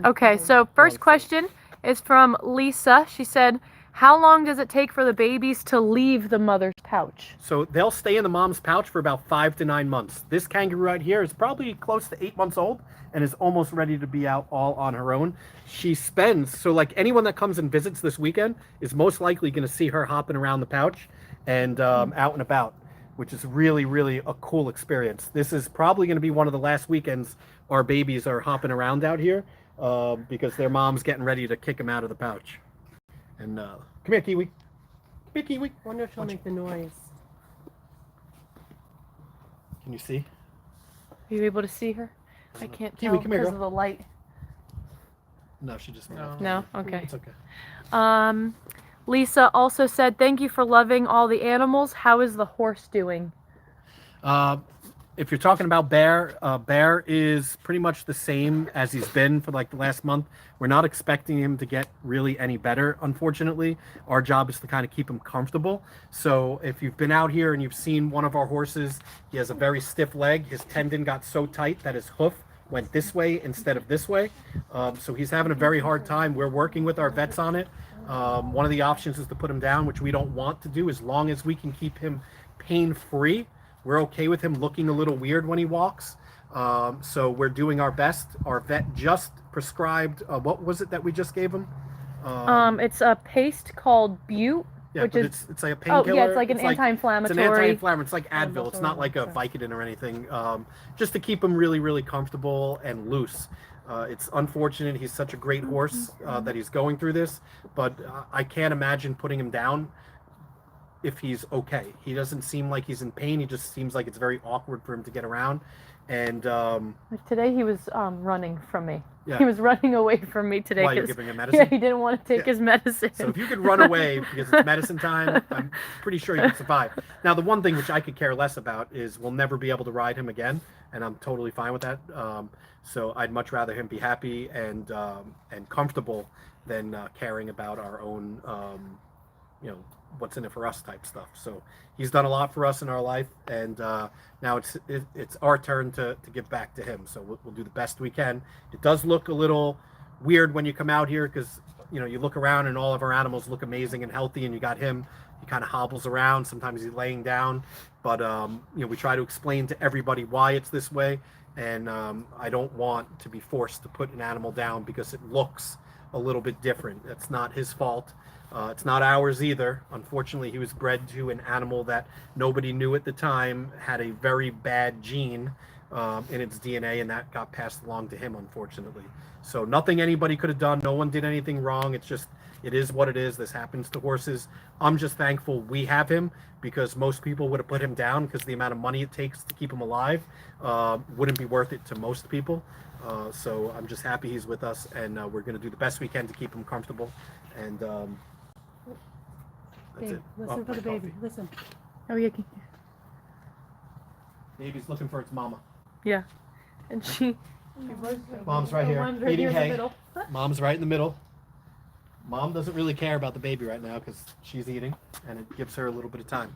Okay, so first question is from Lisa. She said, "How long does it take for the babies to leave the mother's pouch?" So they'll stay in the mom's pouch for about 5 to 9 months. This kangaroo right here is probably close to 8 months old and is almost ready to be out all on her own. She spends, so like anyone that comes and visits this weekend is most likely going to see her hopping around the pouch and out and about, which is really, really a cool experience. This is probably going to be one of the last weekends our babies are hopping around out here because their mom's getting ready to kick them out of the pouch. And come here, Kiwi. Come here, Kiwi. Wonder if she'll make the noise. Can you see? Are you able to see her? I can't Kiwi, tell come here, because girl. of the light. No, she just No? Okay. It's okay. Lisa also said, "Thank you for loving all the animals. How is the horse doing?" If you're talking about Bear, Bear is pretty much the same as he's been for like the last month. We're not expecting him to get really any better, unfortunately. Our job is to kind of keep him comfortable. So if you've been out here and you've seen one of our horses, he has a very stiff leg. His tendon got so tight that his hoof went this way instead of this way. So he's having a very hard time. We're working with our vets on it. One of the options is to put him down, which we don't want to do as long as we can keep him pain-free. We're okay with him looking a little weird when he walks. So we're doing our best. Our vet just prescribed, what was it that we just gave him? It's a paste called Butte, Yeah, which but is it's like a painkiller. yeah, it's like an It's an anti-inflammatory. anti-inflammatory. It's like Advil. It's not like a Vicodin or anything. Just to keep him really, really comfortable and loose. It's unfortunate. He's such a great horse that he's going through this, but I can't imagine putting him down if he's okay. He doesn't seem like he's in pain. He just seems like it's very awkward for him to get around. And Today he was running from me. Yeah. He was running away from me today. Why, you're 'cause- giving him medicine? Yeah, he didn't want to take his medicine. So if you could run away because it's medicine time, I'm pretty sure you could survive. Now, the one thing which I could care less about is we'll never be able to ride him again, and I'm totally fine with that. So I'd much rather him be happy and comfortable than caring about our own, what's in it for us type stuff. So he's done a lot for us in our life, and now it's our turn to give back to him. So we'll do the best we can. It does look a little weird when you come out here because you look around and all of our animals look amazing and healthy, and you got him. He kind of hobbles around. Sometimes he's laying down, but we try to explain to everybody why it's this way. And I don't want to be forced to put an animal down because it looks a little bit different. That's not his fault. It's not ours either. Unfortunately, he was bred to an animal that nobody knew at the time had a very bad gene in its DNA, and that got passed along to him, unfortunately. So nothing anybody could have done. No one did anything wrong. It is what it is. This happens to horses. I'm just thankful we have him because most people would have put him down because the amount of money it takes to keep him alive wouldn't be worth it to most people. So I'm just happy he's with us, and we're going to do the best we can to keep him comfortable. And that's Babe, it. listen for my the baby. coffee. Listen. Oh yeah, Baby's looking for its mama. yeah. And Mom's right here, One's right eating here in the hay. middle. Mom's right in the middle. Mom doesn't really care about the baby right now because she's eating, and it gives her a little bit of time.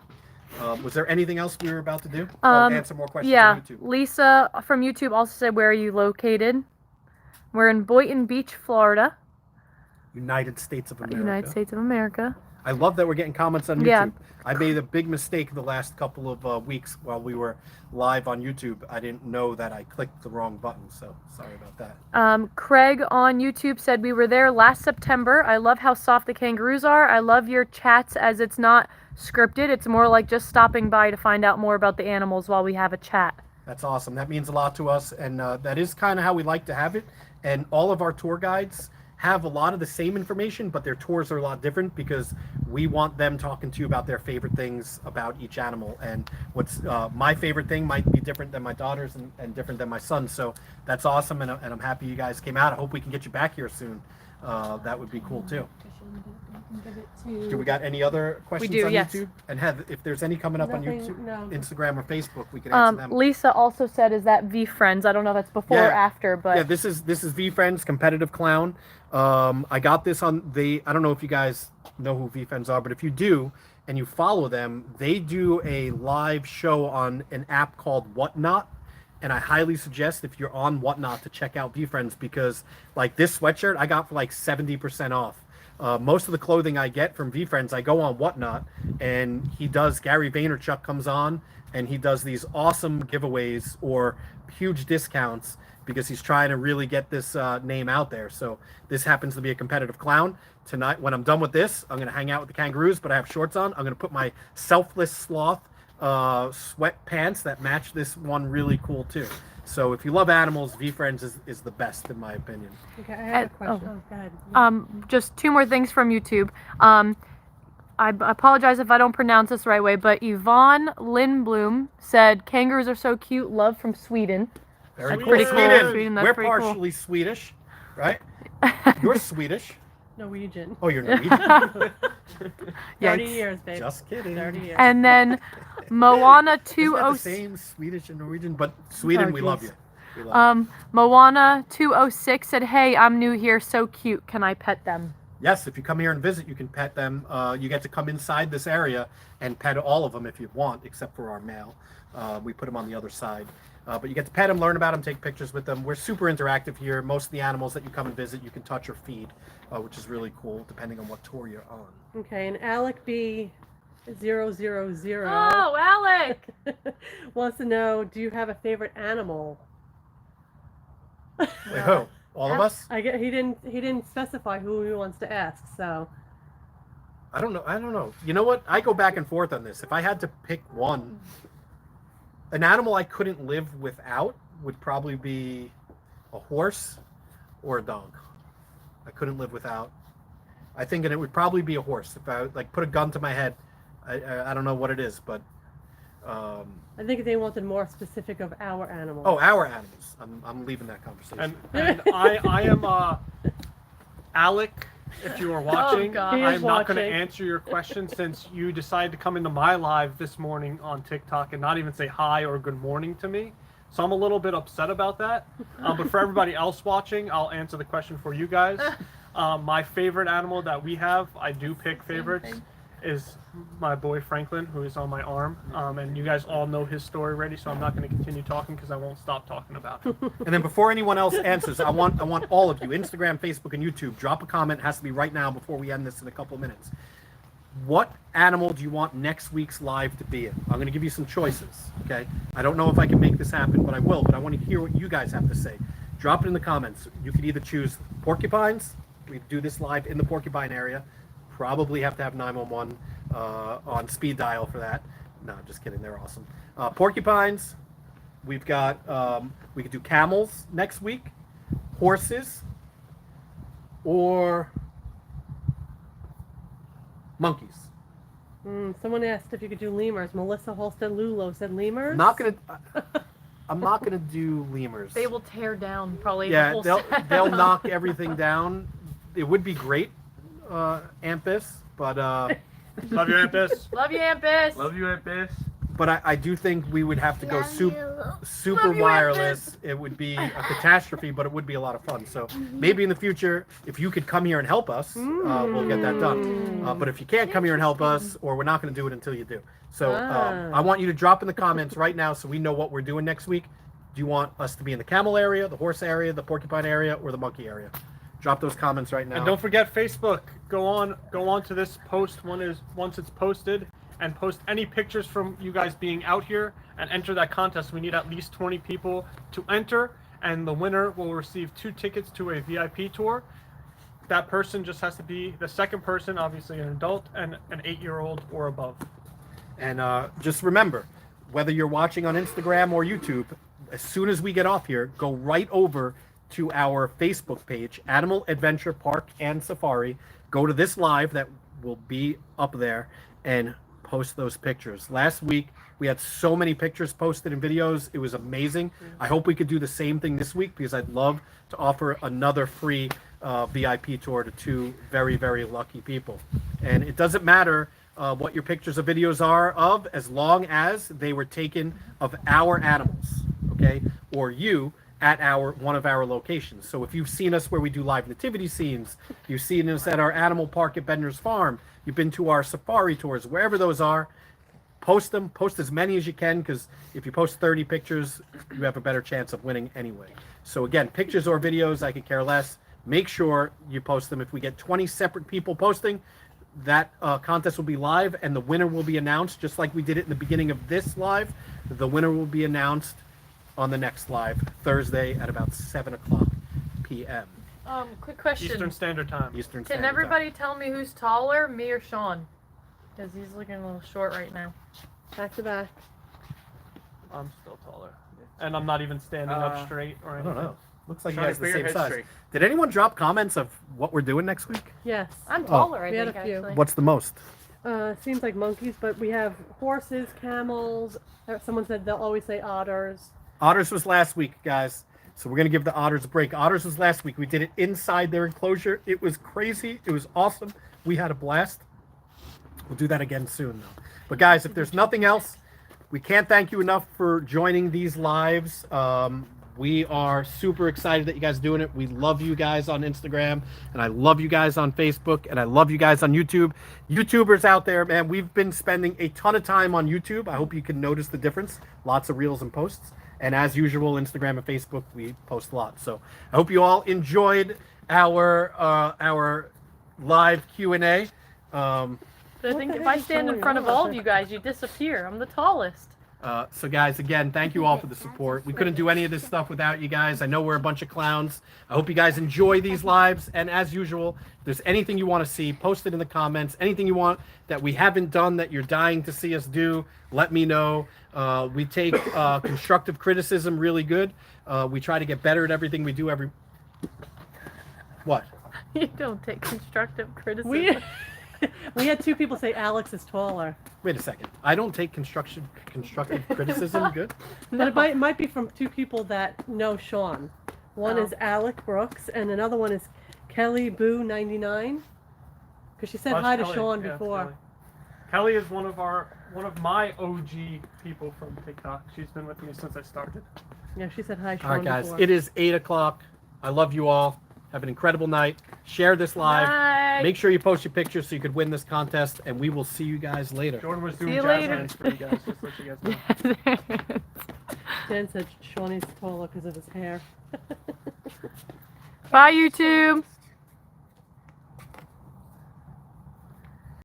Was there anything else we were about to do? Answer more questions Yeah, on YouTube. Lisa from YouTube also said, "Where are you located?" We're in Boynton Beach, Florida. United States of America. United States of America. I love that we're getting comments on YouTube. Yeah. I made a big mistake the last couple of weeks while we were live on YouTube. I didn't know that I clicked the wrong button, so sorry about that. Craig on YouTube said we were there last September. I love how soft the kangaroos are. I love your chats as it's not scripted. It's more like just stopping by to find out more about the animals while we have a chat. That's awesome. That means a lot to us, and that is kind of how we like to have it. And all of our tour guides have a lot of the same information, but their tours are a lot different because we want them talking to you about their favorite things about each animal. And what's my favorite thing might be different than my daughter's and different than my son's. So that's awesome, and I'm happy you guys came out. I hope we can get you back here soon. That would be cool too. Do we got any other questions do, on yes. YouTube? And Heath, if there's any coming up on Nothing, YouTube, no. Instagram, or Facebook, we can answer them. Lisa also said, is that VFriends? I don't know if that's before or Yeah. after, but Yeah, this is VFriends Competitive Clown. I got this on I don't know if you guys know who VFriends are, but if you do and you follow them, they do a live show on an app called Whatnot. And I highly suggest if you're on Whatnot to check out VFriends, because like this sweatshirt I got for like 70% off. Most of the clothing I get from VFriends, I go on Whatnot, and Gary Vaynerchuk comes on, and he does these awesome giveaways or huge discounts because he's trying to really get this name out there. So this happens to be a competitive clown. Tonight, when I'm done with this, I'm going to hang out with the kangaroos, but I have shorts on. I'm going to put my Selfless Sloth sweat pants that match this one really cool too. So if you love animals, VFriends is the best in my opinion. Okay, I have a question. Oh, go ahead. just two more things from YouTube. I apologize if I don't pronounce this the right way, but Yvonne Lindblom said, kangaroos are so cute, love from Sweden. Very That's cool. pretty cool. Sweden. Sweden, that's We're pretty cool. partially Swedish, right? You're Swedish. Norwegian. Oh, you're Norwegian. 30 Yikes. years, babe. Just kidding. 30 years. And then Moana Isn't that the 206. same Swedish and Norwegian? But Sweden, Oh, we love geez. you. We love you. Moana 206 said, hey, I'm new here, so cute. Can I pet them? Yes, if you come here and visit, you can pet them. You get to come inside this area and pet all of them if you want, except for our male. We put them on the other side. But you get to pet them, learn about them, take pictures with them. We're super interactive here. Most of the animals that you come and visit, you can touch or feed, which is really cool, depending on what tour you're on. Okay, and Alec B000 Oh, Alec! wants to know, do you have a favorite animal? Wait, who? All of us? He didn't specify who he wants to ask, so I don't know. You know what? I go back and forth on this. If I had to pick one, an animal I couldn't live without would probably be a horse or a dog. I couldn't live without. I think it would probably be a horse. If I like put a gun to my head, I don't know what it is, but I think they wanted more specific of our animals. oh, our animals. I'm leaving that conversation. And I am Alec. If you are watching, God. He is I'm not going to watching. answer your question since you decided to come into my live this morning on TikTok and not even say hi or good morning to me. So I'm a little bit upset about that. But for everybody else watching, I'll answer the question for you guys. My favorite animal that we have, I do pick favorites, is my boy Franklin, who is on my arm. And you guys all know his story already, so I'm not going to continue talking because I won't stop talking about him. And then before anyone else answers, I want all of you, Instagram, Facebook, and YouTube, drop a comment. It has to be right now before we end this in a couple of minutes. What animal do you want next week's live to be in? I'm going to give you some choices, okay? I don't know if I can make this happen, but I will. But I want to hear what you guys have to say. Drop it in the comments. You could either choose porcupines. We do this live in the porcupine area. Probably have to have 911 on speed dial for that. No, just kidding. They're awesome. Porcupines. We've got, we could do camels next week, horses, or monkeys. Someone asked if you could do lemurs. Melissa Holstead Lulo said lemurs. I'm not gonna do lemurs. They will tear down probably the Yeah, whole they'll set. they'll knock everything down. It would be great, Ampus, but Love you, Ampus. Love you, Ampus. Love you, Ampus. but I do think we would have to go Love super Love you, wireless. It would be a catastrophe, but it would be a lot of fun. So maybe in the future, if you could come here and help us, we'll get that done. But if you can't come here and help us, or we're not going to do it until you do. So I want you to drop in the comments right now so we know what we're doing next week. Do you want us to be in the camel area, the horse area, the porcupine area, or the monkey area? Drop those comments right now. And don't forget Facebook. Go on to this post once it's posted, and post any pictures from you guys being out here and enter that contest. We need at least 20 people to enter, and the winner will receive 2 tickets to a VIP tour. That person just has to be the second person, obviously an adult, and an 8-year-old or above. And just remember, whether you're watching on Instagram or YouTube, as soon as we get off here, go right over to our Facebook page, Animal Adventure Park and Safari. Go to this live that will be up there and post those pictures. Last week, we had so many pictures posted and videos. It was amazing. I hope we could do the same thing this week, because I'd love to offer another free VIP tour to 2 very, very lucky people. And it doesn't matter what your pictures or videos are of, as long as they were taken of our animals, okay, or you at one of our locations. So if you've seen us where we do live nativity scenes, you've seen us at our animal park at Bender's Farm, you've been to our safari tours, wherever those are, post them. Post as many as you can, because if you post 30 pictures, you have a better chance of winning anyway. So again, pictures or videos, I could care less. Make sure you post them. If we get 20 separate people posting, that contest will be live, and the winner will be announced, just like we did it in the beginning of this live. The winner will be announced on the next live, Thursday at about 7 o'clock p.m. Quick question. Eastern Standard Time. Eastern Standard Can Time. everybody tell me who's taller, me or Sean? Because he's looking a little short right now. Back to back. I'm still taller, and I'm not even standing up straight or I anything. don't know. Looks like you Sean, guys put the your same head size. straight. Did anyone drop comments of what we're doing next week? Yes. I'm taller, we I had think, a few. actually. What's the most? Seems like monkeys, but we have horses, camels. Someone said they'll always say otters. Otters was last week, guys. So we're going to give the otters a break. Otters was last week. We did it inside their enclosure. It was crazy. It was awesome. We had a blast. We'll do that again soon, though. But guys, if there's nothing else, we can't thank you enough for joining these lives. We are super excited that you guys are doing it. We love you guys on Instagram, and I love you guys on Facebook, and I love you guys on YouTube. YouTubers out there, man, we've been spending a ton of time on YouTube. I hope you can notice the difference. Lots of reels and posts. And as usual, Instagram and Facebook, we post a lot. So I hope you all enjoyed our live Q&A. But I What think the if heck I is stand in going front of on? all of you guys, you disappear. I'm the tallest. So guys, again, thank you all for the support. We couldn't do any of this stuff without you guys. I know we're a bunch of clowns. I hope you guys enjoy these lives. And as usual, if there's anything you want to see, post it in the comments. Anything you want that we haven't done that you're dying to see us do, let me know. We take constructive criticism really good. We try to get better at everything we do What? You don't take constructive criticism. We had 2 people say Alex is taller. Wait a second. I don't take constructive criticism good. But it might be from 2 people that know Sean. One Oh. is Alec Brooks, and another one is Kelly Boo 99. Because she said That's hi to Kelly. Sean Yeah, before. Kelly is one of my OG people from TikTok. She's been with me since I started. Yeah, she said hi, Sean. All right, guys. before. It is 8 o'clock. I love you all. Have an incredible night. Share this live. Bye. Make sure you post your pictures so you could win this contest, and we will see you guys later. Jordan was doing you jazz later. hands for you guys, just to let you guys know. Jen said Sean is taller because of his hair. Bye, YouTube.